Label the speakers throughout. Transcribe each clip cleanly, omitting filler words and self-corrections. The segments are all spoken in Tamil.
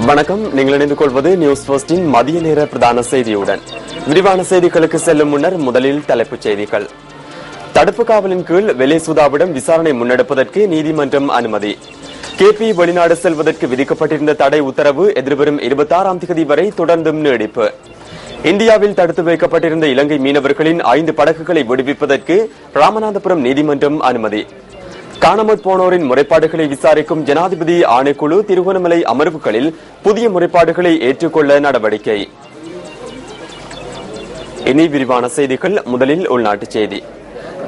Speaker 1: வணக்கம். நீங்கள் இணைந்து கொள்வது நியூஸ் ஃபர்ஸ்டின் மதிய நேர பிரதான செய்தியுடன். விரிவான செய்திகளுக்கு செல்லும் முன்னர் முதலில் தலைப்புச் செய்திகள். தடுப்பு காவலின் கீழ் வெலேசுதாவிடம் விசாரணை முன்னெடுப்பதற்கு நீதிமன்றம் அனுமதி. கேபி வெளிநாடு செல்வதற்கு விதிக்கப்பட்டிருந்த தடை உத்தரவு எதிர்வரும் 26ஆம் தேதி வரை தொடர்ந்தும் நீடிப்பு. இந்தியாவில் தடுத்து வைக்கப்பட்டிருந்த இலங்கை மீனவர்களின் 5 படகுகளை விடுவிப்பதற்கு ராமநாதபுரம் நீதிமன்றம் அனுமதி. காணாமற் போனோரின் முறைப்பாடுகளை விசாரிக்கும் ஜனாதிபதி ஆணைக்குழு திருகோணமலை அமர்வுகளில் புதிய முறைப்பாடுகளை ஏற்றுக்கொள்ள நடவடிக்கை. இனி விரிவான செய்திகள். முதலில் உள்நாட்டுச் செய்தி.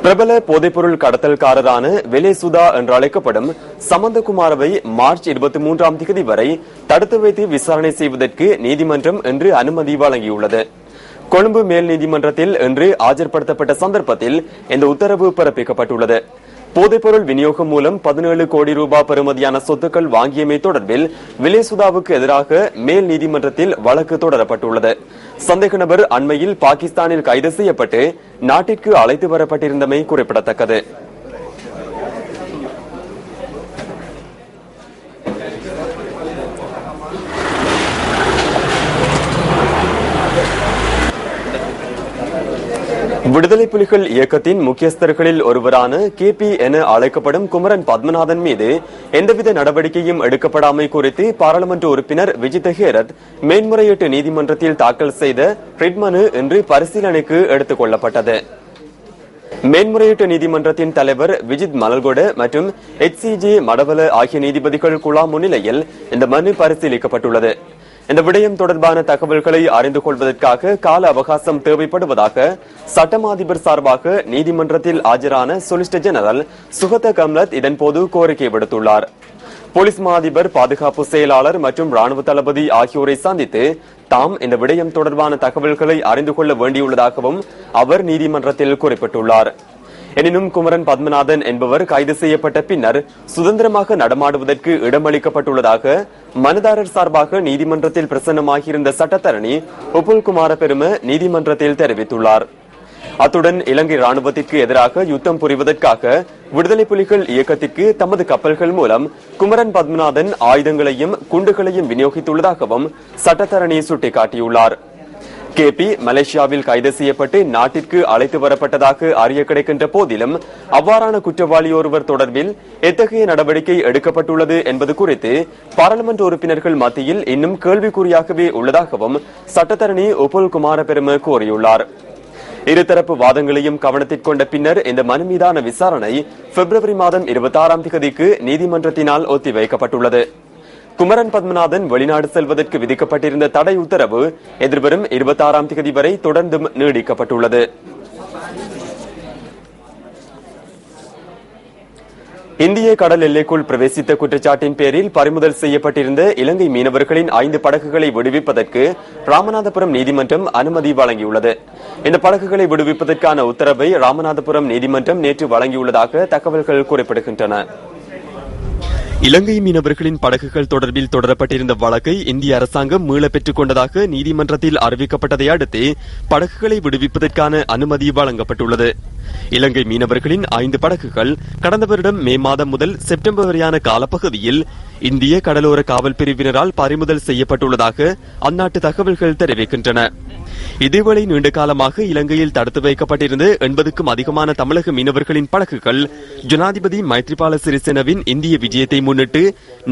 Speaker 1: பிரபல போதைப்பொருள் கடத்தல்காரரான வெலேசுதா என்று அழைக்கப்படும் சமந்தகுமாரவை மார்ச் 23ஆம் தேதி வரை தடுத்து வைத்து விசாரணை செய்வதற்கு நீதிமன்றம் இன்று அனுமதி வழங்கியுள்ளது. கொழும்பு மேல் நீதிமன்றத்தில் இன்று ஆஜர்படுத்தப்பட்ட சந்தர்ப்பத்தில் இந்த உத்தரவு பிறப்பிக்கப்பட்டுள்ளது. போதைப்பொருள் விநியோகம் மூலம் 17 கோடி ரூபாய் பெறுமதியான சொத்துக்கள் வாங்கியமை தொடர்பில் வெலேசுதாவுக்கு எதிராக மேல் நீதிமன்றத்தில் வழக்கு தொடரப்பட்டுள்ளது. சந்தேக நபர் அண்மையில் பாகிஸ்தானில் கைது செய்யப்பட்டு நாட்டிற்கு அழைத்து வரப்பட்டிருந்தமை குறிப்பிடத்தக்கது. விடுதலை புலிகள் இயக்கத்தின் முக்கியஸ்தர்களில் ஒருவரான கேபி என அழைக்கப்படும் குமரன் பத்மநாதன் மீது எந்தவித நடவடிக்கையும் எடுக்கப்படாமை குறித்து பாராளுமன்ற உறுப்பினர் விஜித ஹேரத் மேன்முறையீட்டு நீதிமன்றத்தில் தாக்கல் செய்த ரிட் மனு இன்று பரிசீலனைக்கு எடுத்துக் கொள்ளப்பட்டது. மேன்முறையீட்டு நீதிமன்றத்தின் தலைவர் விஜித் மலல்கொட மற்றும் HCG மடவல ஆகிய நீதிபதிகள் குழா முன்னிலையில் இந்த மனு பரிசீலிக்கப்பட்டுள்ளது. இந்த விடயம் தொடர்பான தகவல்களை அறிந்து கொள்வதற்காக கால அவகாசம் தேவைப்படுவதாக சட்டமா அதிபர் சார்பாக நீதிமன்றத்தில் ஆஜரான சொலிசிட்டர் ஜெனரல் சுகத கம்லத் இதன்போது கோரிக்கை விடுத்துள்ளார். போலீஸ் மா அதிபர், பாதுகாப்பு செயலாளர் மற்றும் ராணுவ தளபதி ஆகியோரை சந்தித்து தாம் இந்த விடயம் தொடர்பான தகவல்களை அறிந்து கொள்ள வேண்டியுள்ளதாகவும் அவர் நீதிமன்றத்தில் குறிப்பிட்டுள்ளார். எனினும் குமரன் பத்மநாதன் என்பவர் கைது செய்யப்பட்ட பின்னர் சுதந்திரமாக நடமாடுவதற்கு இடமளிக்கப்பட்டுள்ளதாக மனுதாரர் சார்பாக நீதிமன்றத்தில் பிரசன்னமாகியிருந்த சட்டத்தரணி உப்புல்குமார பெரும நீதிமன்றத்தில் தெரிவித்துள்ளார். அத்துடன் இலங்கை ராணுவத்திற்கு எதிராக யுத்தம் புரிவதற்காக விடுதலை புலிகள் இயக்கத்திற்கு தமது கப்பல்கள் மூலம் குமரன் பத்மநாதன் ஆயுதங்களையும் குண்டுகளையும் விநியோகித்துள்ளதாகவும் சட்டத்தரணி சுட்டிக்காட்டியுள்ளார். கேபி மலேசியாவில் கைது செய்யப்பட்டு நாட்டிற்கு அழைத்து வரப்பட்டதாக அறிய கிடைக்கின்ற போதிலும் அவ்வாறான குற்றவாளி ஒருவர் தொடர்பில் எத்தகைய நடவடிக்கை எடுக்கப்பட்டுள்ளது என்பது குறித்து பாராளுமன்ற உறுப்பினர்கள் மத்தியில் இன்னும் கேள்விக்குறியாகவே உள்ளதாகவும் சட்டத்தரணி உப்புல் குமார பெரும கூறியுள்ளார். இருதரப்பு வாதங்களையும் கவனத்திற்கொண்ட பின்னர் இந்த மனு மீதான விசாரணை பிப்ரவரி மாதம் 26ஆம் தேதிக்கு நீதிமன்றத்தினால் ஒத்திவைக்கப்பட்டுள்ளது. குமரன் பத்மநாதன் வெளிநாடு செல்வதற்கு விதிக்கப்பட்டிருந்த தடை உத்தரவு எதிர்வரும் 26ஆம் தேதி வரை தொடர்ந்தும் நீடிக்கப்பட்டுள்ளது. இந்திய கடல் எல்லைக்குள் பிரவேசித்த குற்றச்சாட்டின் பேரில் பறிமுதல் செய்யப்பட்டிருந்த இலங்கை மீனவர்களின் 5 படகுகளை விடுவிப்பதற்கு ராமநாதபுரம் நீதிமன்றம் அனுமதி வழங்கியுள்ளது. இந்த படகுகளை விடுவிப்பதற்கான உத்தரவை ராமநாதபுரம் நீதிமன்றம் நேற்று வழங்கியுள்ளதாக தகவல்கள் குறிப்பிடுகின்றன. இலங்கை மீனவர்களின் படகுகள் தொடர்பில் தொடரப்பட்டிருந்த வழக்கை இந்திய அரசாங்கம் மீள பெற்றுக் கொண்டதாக நீதிமன்றத்தில் அறிவிக்கப்பட்டதை அடுத்து படகுகளை விடுவிப்பதற்கான அனுமதி வழங்கப்பட்டுள்ளது. இலங்கை மீனவர்களின் 5 படகுகள் கடந்த வருடம் மே மாதம் முதல் செப்டம்பர் வரையான காலப்பகுதியில் இந்திய கடலோர காவல் பிரிவினரால் பறிமுதல் செய்யப்பட்டுள்ளதாக அந்நாட்டு தகவல்கள் தெரிவிக்கின்றன. இதேவேளை நீண்ட காலமாக இலங்கையில் தடுத்து வைக்கப்பட்டிருந்த 80க்கும் அதிகமான தமிழக மீனவர்களின் படகுகள் ஜனாதிபதி மைத்ரிபால சிறிசேனவின் இந்திய விஜயத்தை முன்னிட்டு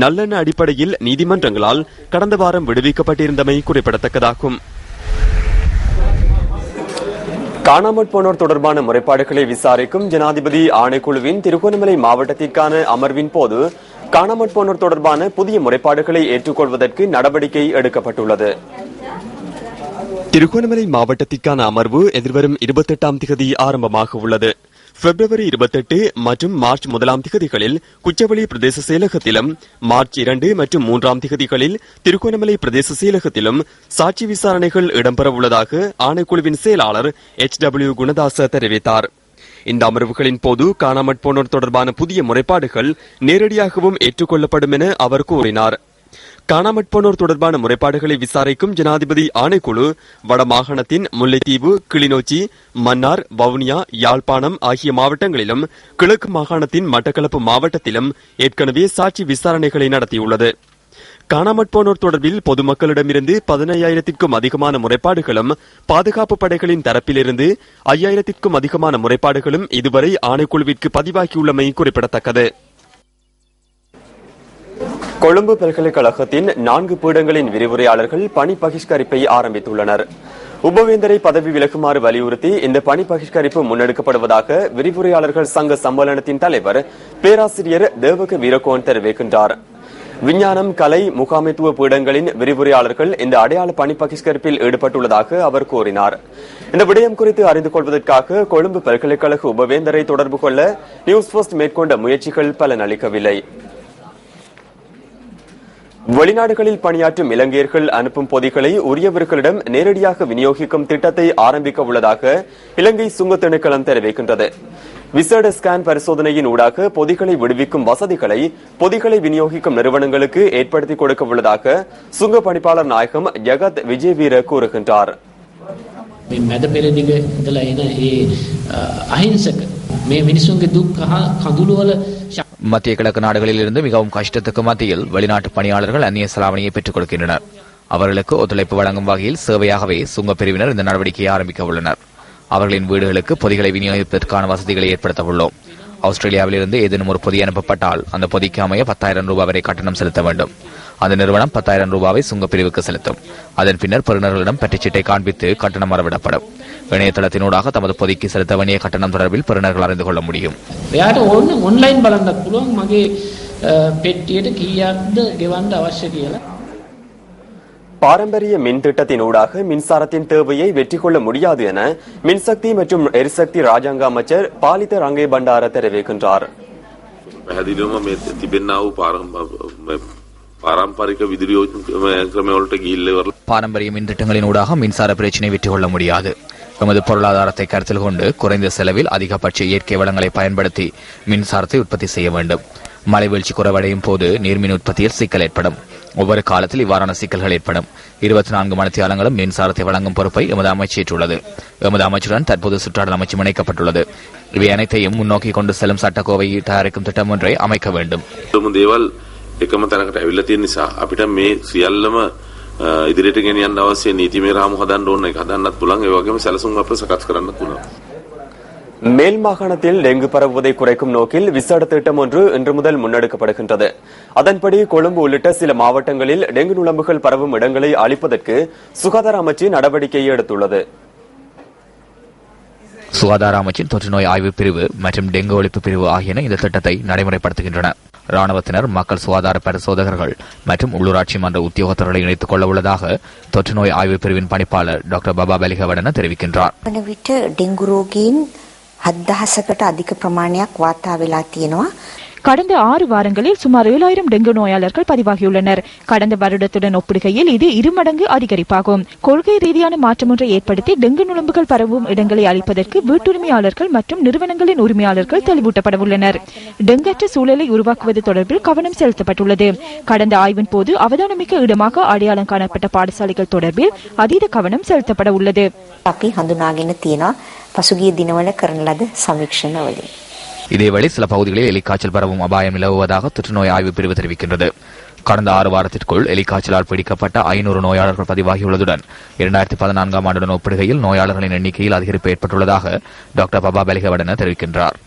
Speaker 1: நல்லெண்ண அடிப்படையில் நீதிமன்றங்களால் கடந்த வாரம் விடுவிக்கப்பட்டிருந்தமை குறிப்பிடத்தக்கதாகும். காணாமற் போனோர் தொடர்பான முறைப்பாடுகளை விசாரிக்கும் ஜனாதிபதி ஆணைக்குழுவின் திருகோணமலை மாவட்டத்திற்கான அமர்வின் போது காணாமற் போனோர் தொடர்பான புதிய முறைப்பாடுகளை ஏற்றுக்கொள்வதற்கு நடவடிக்கை எடுக்கப்பட்டுள்ளது. திருகோணமலை மாவட்டத்திற்கான அமர்வு எதிர்வரும் 28ஆம் தேதி ஆரம்பமாக உள்ளது. பிப்ரவரி 28 மற்றும் மார்ச் 1ஆம் தேதிகளில் குச்சவெளி பிரதேச செயலகத்திலும், மார்ச் 2 மற்றும் 3ஆம் தேதிகளில் திருகோணமலை பிரதேச செயலகத்திலும் சாட்சி விசாரணைகள் இடம்பெறவுள்ளதாக ஆணைக்குழுவின் செயலாளர் HW குணதாச தெரிவித்தார். இந்த அமர்வுகளின் போது காணாமற் போனோர் தொடர்பான புதிய முறைப்பாடுகள் நேரடியாகவும் ஏற்றுக்கொள்ளப்படும் என அவர் கூறினார். காணாமற் போனோர் தொடர்பான முறைப்பாடுகளை விசாரிக்கும் ஜனாதிபதி ஆணைக்குழு வடமாகாணத்தின் முல்லைத்தீவு, கிளிநொச்சி, மன்னார், வவுனியா, யாழ்ப்பாணம் ஆகிய மாவட்டங்களிலும் கிழக்கு மாகாணத்தின் மட்டக்களப்பு மாவட்டத்திலும் ஏற்கனவே சாட்சி விசாரணைகளை நடத்தியுள்ளது. காணாமற் போனோர் தொடர்பில் பொதுமக்களிடமிருந்து 15,000க்கும் அதிகமான முறைப்பாடுகளும் பாதுகாப்பு படைகளின் தரப்பிலிருந்து 5,000க்கும் அதிகமான முறைப்பாடுகளும் இதுவரை ஆணைக்குழுவிற்கு பதிவாகியுள்ளமை குறிப்பிடத்தக்கது. கொழும்பு பல்கலைக்கழகத்தின் 4 பீடங்களின் விரிவுரையாளர்கள் பணி பகிஷ்கரிப்பை ஆரம்பித்துள்ளனர். உபவேந்தரை பதவி விலகுமாறு வலியுறுத்தி இந்த பணி பகிஷ்கரிப்பு முன்னெடுக்கப்படுவதாக விரிவுரையாளர்கள் சங்க சம்மேளனத்தின் தலைவர் பேராசிரியர் தேவக வீரகோன் தெரிவிக்கின்றார். விஞ்ஞானம், கலை, முகாமைத்துவ பீடங்களின் விரிவுரையாளர்கள் இந்த அடையாள பணி பகிஷ்கரிப்பில் ஈடுபட்டுள்ளதாக அவர் கூறினார். இந்த விடயம் குறித்து அறிந்து கொள்வதற்காக கொழும்பு பல்கலைக்கழக உபவேந்தரை தொடர்பு கொள்ள நியூஸ் ஃபர்ஸ்ட் மேற்கொண்ட முயற்சிகள் பலனளிக்கவில்லை. வெளிநாடுகளில் பணியாற்றும் இலங்கையர்கள் அனுப்பும் பொதிகளை உரியவர்களிடம் நேரடியாக விநியோகிக்கும் திட்டத்தை ஆரம்பிக்க உள்ளதாக இலங்கை சுங்க திணைக்களம் தெரிவிக்கின்றது. விசேட ஸ்கேன் பரிசோதனையின் ஊடாக பொதிகளை விடுவிக்கும் வசதிகளை பொதிகளை விநியோகிக்கும் நிறுவனங்களுக்கு ஏற்படுத்திக் கொடுக்க உள்ளதாக சுங்க பணிப்பாளர் நாயகம் ஜெகத் விஜயவீர கூறுகின்றார்.
Speaker 2: மத்திய கிழக்கு நாடுகளில் இருந்து மிகவும் கஷ்டத்துக்கு மத்தியில் வெளிநாட்டு பணியாளர்கள் அந்நிய செலாவணியை பெற்றுக் கொடுக்கின்றனர். அவர்களுக்கு ஒத்துழைப்பு வழங்கும் வகையில் சேவையாகவே சுங்க பிரிவினர் இந்த நடவடிக்கையை ஆரம்பிக்க உள்ளனர். அவர்களின் வீடுகளுக்கு பொதிகளை விநியோகிப்பதற்கான வசதிகளை ஏற்படுத்த உள்ளோம். ஆஸ்திரேலியாவில் இருந்து ஏதேனும் ஒரு பொதி அனுப்பப்பட்டால் அந்த பொதிக்கு அமைய 10,000 ரூபாய் வரை கட்டணம் செலுத்த வேண்டும். அந்த நிறுவனம் 10,000 ரூபாவை சுங்க பிரிவுக்கு செலுத்தும். அதன் பின்னர் பெறுநர்களிடம் பற்றுச்சீட்டை காண்பித்து கட்டணம் மறவிடப்படும். இணையதளத்தினூடாக தமது பொதிக்கு செலுத்த வேண்டிய கட்டணம் தொடர்பில் பெறுநர்கள் அறிந்து கொள்ள முடியும்.
Speaker 1: பாரம்பரிய மின் திட்டத்தினூடாக மின்சாரத்தின் தேவையை வெற்றி கொள்ள முடியாது என மின்சக்தி மற்றும் எரிசக்தி ராஜாங்க அமைச்சர் பாலித ரங்கே பண்டார தெரிவிக்கின்றார்.
Speaker 2: பாரம்பரிய மின் திட்டங்களின் ஊடாக மின்சார பிரச்சினை வெற்றி கொள்ள முடியாது. எமது பொருளாதாரத்தை கருத்தில் கொண்டு குறைந்த செலவில் அதிகபட்ச இயற்கை வளங்களை பயன்படுத்தி மின்சாரத்தை உற்பத்தி செய்ய வேண்டும். மழை வீழ்ச்சி குறைவடையும் போது நீர்மின் உற்பத்தியில் சிக்கல் ஏற்படும். ஒவ்வொரு காலத்தில் இவ்வாறான சிக்கல்கள் ஏற்படும். 24 மணித்தியாலங்களும் மின்சாரத்தை வழங்கும் பொறுப்பை எமது அமைச்சு ஏற்றுள்ளது. எமது அமைச்சுடன் தற்போது சுற்றாடல் அமைச்சு இணைக்கப்பட்டுள்ளது. இவை அனைத்தையும் முன்னோக்கி கொண்டு செல்லும் சட்டக்கோவையை தயாரிக்கும் திட்டம் ஒன்றை அமைக்க வேண்டும்.
Speaker 3: ඉදිරියට ගෙනියන්න අවශ්‍ය නීතිමය රාමු හදන්න ඕන එක හදන්නත් පුළුවන්. ඒ වගේම සැලසුම් අපිට සකස් කරන්නත් පුළුවන්.
Speaker 1: மேல் மாகாணத்தில் டெங்கு பரவுவதை குறைக்கும் நோக்கில் விசேட திட்டம் ஒன்று இன்று முதல் முன்னெடுக்கப்படுகின்றது. அதன்படி கொழும்பு உள்ளிட்ட சில மாவட்டங்களில் டெங்கு நுளம்புகள் பரவும் இடங்களை அழிப்பதற்கு சுகாதார அமைச்சு நடவடிக்கையை எடுத்துள்ளது.
Speaker 2: சுகாதார அமைச்சின் தொற்று நோய் ஆய்வு பிரிவு மற்றும் டெங்கு ஒழிப்பு பிரிவு ஆகியன இந்த திட்டத்தை நடைமுறைப்படுத்துகின்றன. ராணுவத்தினர், மக்கள் சுகாதார பரிசோதகர்கள் மற்றும் உள்ளூராட்சி மன்ற உத்தியோகத்தர்களை இணைத்துக் கொள்ள உள்ளதாக தொற்று நோய் ஆய்வு பிரிவின் பணிப்பாளர் டாக்டர் பபா பெலிகவடன தெரிவிக்கின்றார்.
Speaker 4: கடந்த 6 வாரங்களில் சுமார் 7,000 டெங்கு நோயாளர்கள் பதிவாகியுள்ளனர். கடந்த வருடத்துடன் ஒப்பிடுகையில் இது 2 மடங்கு அதிகரிப்பாகும். கொள்கை ரீதியான மாற்றம் ஒன்றை ஏற்படுத்தி டெங்கு நுளம்புகள் பரவும் இடங்களை அழிப்பதற்கு வீட்டுரிமையாளர்கள் மற்றும் நிறுவனங்களின் உரிமையாளர்கள் தெளிவூட்டப்பட உள்ளனர். டெங்கற்ற சூழலை உருவாக்குவது தொடர்பில் கவனம் செலுத்தப்பட்டுள்ளது. கடந்த ஆய்வின் போது அவதானமிக்க இடமாக அடையாளம் காணப்பட்ட பாடசாலைகள் தொடர்பில் அதீத கவனம் செலுத்தப்பட உள்ளது.
Speaker 2: இதேவேளை சில பகுதிகளில் எலிக்காய்ச்சல் பரவும் அபாயம் நிலவுவதாக தொற்றுநோய் ஆய்வு பிரிவு தெரிவிக்கின்றது. கடந்த 6 வாரத்திற்குள் எலிக்காய்ச்சலால் பிடிக்கப்பட்ட 500 நோயாளர்கள் பதிவாகியுள்ளதுடன் 2014ஆம் ஆண்டுடன் ஒப்பிடுகையில் நோயாளர்களின் எண்ணிக்கையில் அதிகரிப்பு ஏற்பட்டுள்ளதாக டாக்டர் பபா பெலிகவடன தெரிவிக்கின்றார்.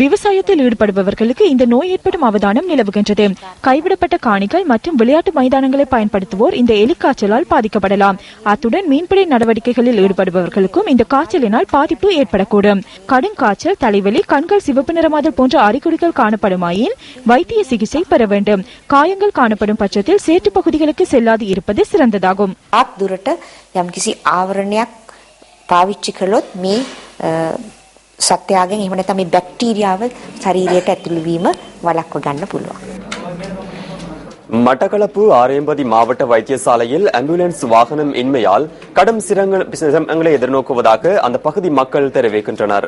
Speaker 4: விவசாயத்தில் ஈடுபடுபவர்களுக்கு இந்த நோய் ஏற்படும் அவதானம் நிலவுகின்றது. கைவிடப்பட்ட காணிகள் மற்றும் விளையாட்டு மைதானங்களை பயன்படுத்துவோர் இந்த எலிக்காய்ச்சலால் பாதிக்கப்படலாம். அத்துடன் மீன்பிடி நடவடிக்கைகளில் ஈடுபடுபவர்களுக்கும் இந்த காய்ச்சலினால் பாதிப்பு ஏற்படக்கூடும். கடும் காய்ச்சல், தலைவலி, கண்கள் சிவப்பு நிறமாதல் போன்ற அறிகுறிகள் காணப்படுமாயின் வைத்திய சிகிச்சை பெற வேண்டும். காயங்கள் காணப்படும் பட்சத்தில் சேற்று பகுதிகளுக்கு செல்லாது இருப்பது சிறந்ததாகும்.
Speaker 5: සත්‍යයෙන් එහෙම නැත්නම් මේ බැක්ටීරියාව ශරීරයට ඇතුළු වීම වළක්ව ගන්න පුළුවන්.
Speaker 1: மட்டக்களப்பு ஆரேம்பதி மாவட்ட வைத்தியசாலையில் ஆம்புலன்ஸ் வாகனம் இன்மையால் கடும் சிரமங்களை எதிர்நோக்குவதாக அந்த பகுதி மக்கள் தெரிவிக்கின்றனர்.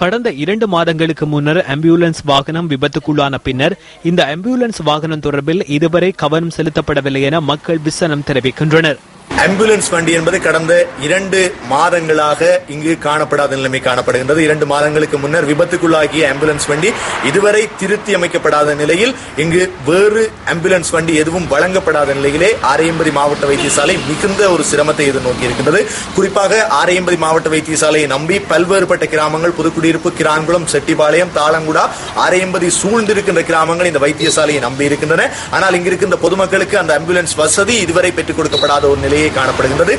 Speaker 6: கடந்த 2 மாதங்களுக்கு முன்னர் ஆம்புலன்ஸ் வாகனம் விபத்துக்குள்ளான பின்னர் இந்த ஆம்புலன்ஸ் வாகனம் தொடர்பில் இதுவரை கவனம் செலுத்தப்படவில்லை என மக்கள் விசனம் தெரிவிக்கின்றனர்.
Speaker 7: ஆம்புலன்ஸ் வண்டி என்பது கடந்த 2 மாதங்களாக இங்கு காணப்படாத நிலைமை காணப்படுகின்றது. 2 மாதங்களுக்கு முன்னர் விபத்துக்குள்ளாகிய ஆம்புலன்ஸ் வண்டி இதுவரை திருத்தி அமைக்கப்படாத நிலையில் இங்கு வேறு ஆம்புலன்ஸ் வண்டி எதுவும் வழங்கப்படாத நிலையிலே ஆரையம்பதி மாவட்ட வைத்தியசாலை மிகுந்த ஒரு சிரமத்தை எதிர்நோக்கி இருக்கின்றது. குறிப்பாக ஆரையம்பதி மாவட்ட வைத்தியசாலையை நம்பி பல்வேறுபட்ட கிராமங்கள், புதுக்குடியிருப்பு, கிரான்குளம், செட்டிபாளையம், தாளங்குடா, ஆரையம்பதி சூழ்ந்திருக்கின்ற கிராமங்கள் இந்த வைத்தியசாலையை நம்பி இருக்கின்றன. ஆனால் இங்கிருக்கின்ற பொதுமக்களுக்கு அந்த ஆம்புலன்ஸ் வசதி இதுவரை பெற்றுக் கொடுக்கப்படாத ஒரு நிலையை காணப்படுகின்றது.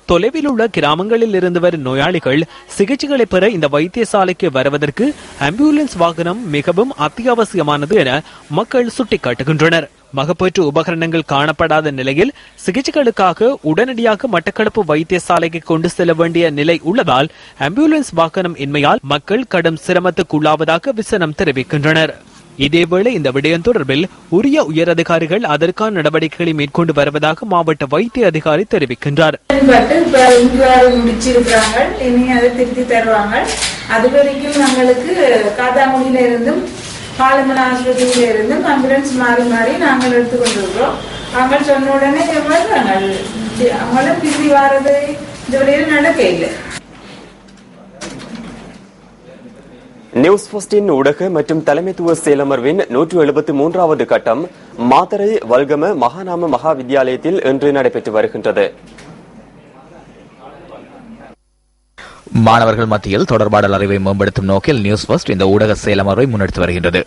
Speaker 6: தொலைவில் உள்ள கிராமங்களில் இருந்து வரும் நோயாளிகள் சிகிச்சைகளை பெற இந்த வைத்தியசாலைக்கு வருவதற்கு ஆம்புலன்ஸ் வாகனம் மிகவும் அத்தியாவசியமானது என மக்கள் சுட்டிக்காட்டுகின்றனர். மகப்பேற்று உபகரணங்கள் காணப்படாத நிலையில் சிகிச்சைகளுக்காக உடனடியாக மட்டக்களப்பு வைத்தியசாலைக்கு கொண்டு செல்ல வேண்டிய நிலை உள்ளதால் ஆம்புலன்ஸ் வாகனம் இன்மையால் மக்கள் கடும் சிரமத்துக்குள்ளாவதாக விசனம் தெரிவிக்கின்றனர். இதேவேளை இந்த விடயம் தொடர்பில் உரிய உயரதிகாரிகள் அதற்கான நடவடிக்கைகளை மேற்கொண்டு வருவதாக மாவட்ட வைத்திய அதிகாரி தெரிவிக்கின்றார்.
Speaker 8: முடிச்சிருக்கிறாங்க, இனி அதை திருத்தி தருவாங்க. அது வரைக்கும் நாங்களுக்கு காத்தாங்குடியில இருந்தும் பாலமன் ஆஸ்பத்திரியில இருந்தும் ஆம்புலன்ஸ் மாறி மாறி நாங்கள் எடுத்துக்கொண்டிருக்கிறோம். அவங்க சொன்ன உடனே அவங்களும் திரும்பி வாரது இந்த வழியில் நடக்க இல்லை.
Speaker 1: நியூஸ் போஸ்டின் ஊடக மற்றும் தலைமைத்துவ செயலமர்வின் 173வது கட்டம் மாத்தறை வல்கம மகாநாம மகா வித்தியாலயத்தில் இன்று நடைபெற்று வருகின்றது.
Speaker 2: மாணவர்கள் மத்தியில் தொடர்பாடல் அறிவை மேம்படுத்தும் நோக்கில் நியூஸ் போஸ்ட் இந்த ஊடக செயலமர்வை முன்னெடுத்து வருகின்றது.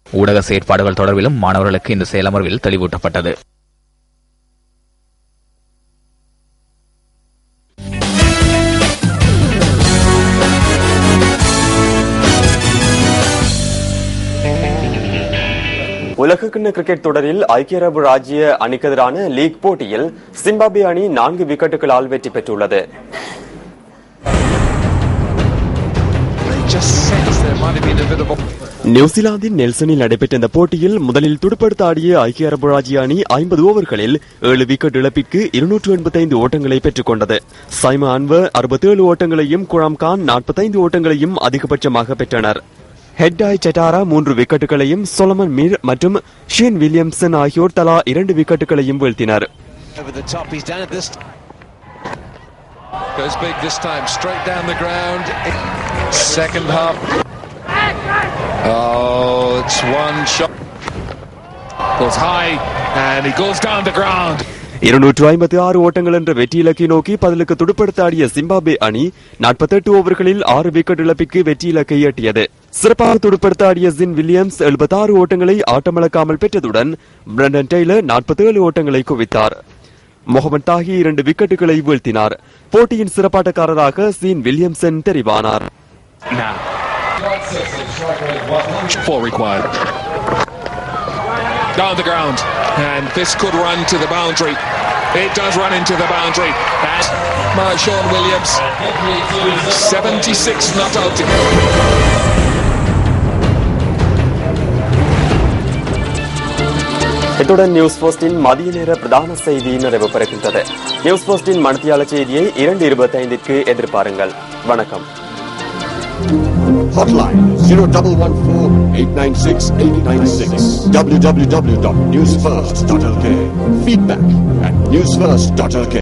Speaker 2: ஊடக செயற்பாடுகள் தொடர்பிலும் மாணவர்களுக்கு இந்த செயலமர்வில் தெளிவூட்டப்பட்டது.
Speaker 1: உலகக்கிண்ண கிரிக்கெட் தொடரில் ஐக்கிய அரபு ராஜ்ய அணிக்கு எதிரான லீக் போட்டியில் சிம்பாப்வே அணி 4 விக்கெட்டுகளால் வெற்றி பெற்றுள்ளது. நியூசிலாந்தின் நெல்சனில் நடைபெற்ற இந்த போட்டியில் முதலில் துடுப்படுத்த ஆடிய ஐக்கிய அரபு ராஜ்ய அணி 50 ஓவர்களில் 7 விக்கெட் இழப்பிற்கு 285 ஓட்டங்களை பெற்றுக் கொண்டது. சைமா அன்வர் 67 ஓட்டங்களையும் குராம் கான் 45 ஓட்டங்களையும் அதிகபட்சமாக பெற்றனர். ஹெட்டாய் செட்டாரா 3 விக்கெட்டுகளையும், சொலமன் மீர் மற்றும் ஷேன் வில்லியம்சன் ஆகியோர் தலா 2 விக்கெட்டுகளையும் வீழ்த்தினர். இருநூற்று 56 ஓட்டங்கள் என்ற வெற்றி இலக்கை நோக்கி பதிலுக்கு துடுப்படுத்தாடிய சிம்பாப்வே அணி 48 ஓவர்களில் 6 விக்கெட் இழப்பிற்கு வெற்றி இலக்கை எட்டியது. சிறப்பாக துடுப்படுத்தாடிய ஜின் வில்லியம்ஸ் 76 ஓட்டங்களை ஆட்டமிழக்காமல் பெற்றதுடன் பிரண்டன் டெய்லர் 47 ஓட்டங்களை குவித்தார். முகமது தாஹி 2 விக்கெட்டுகளை வீழ்த்தினார். போட்டியின் சிறப்பாட்டக்காரராக சீன் வில்லியம்சன் தெரிவானார்.
Speaker 9: Down the ground, and this could run to the boundary. It does run into the boundary. And Marshawn Williams, 76 not out.
Speaker 1: இத்துடன் நியூஸ் போஸ்டின் மதிய நேர பிரதான செய்தி நிறைவு பெறுகின்றது. நியூஸ் போஸ்டின் மணித்தியாளர் செய்தியை 2:25க்கு எதிர்பாருங்கள். வணக்கம்.
Speaker 10: Hotline 0114-896-896. www.newsfirst.lk. Feedback at newsfirst.lk.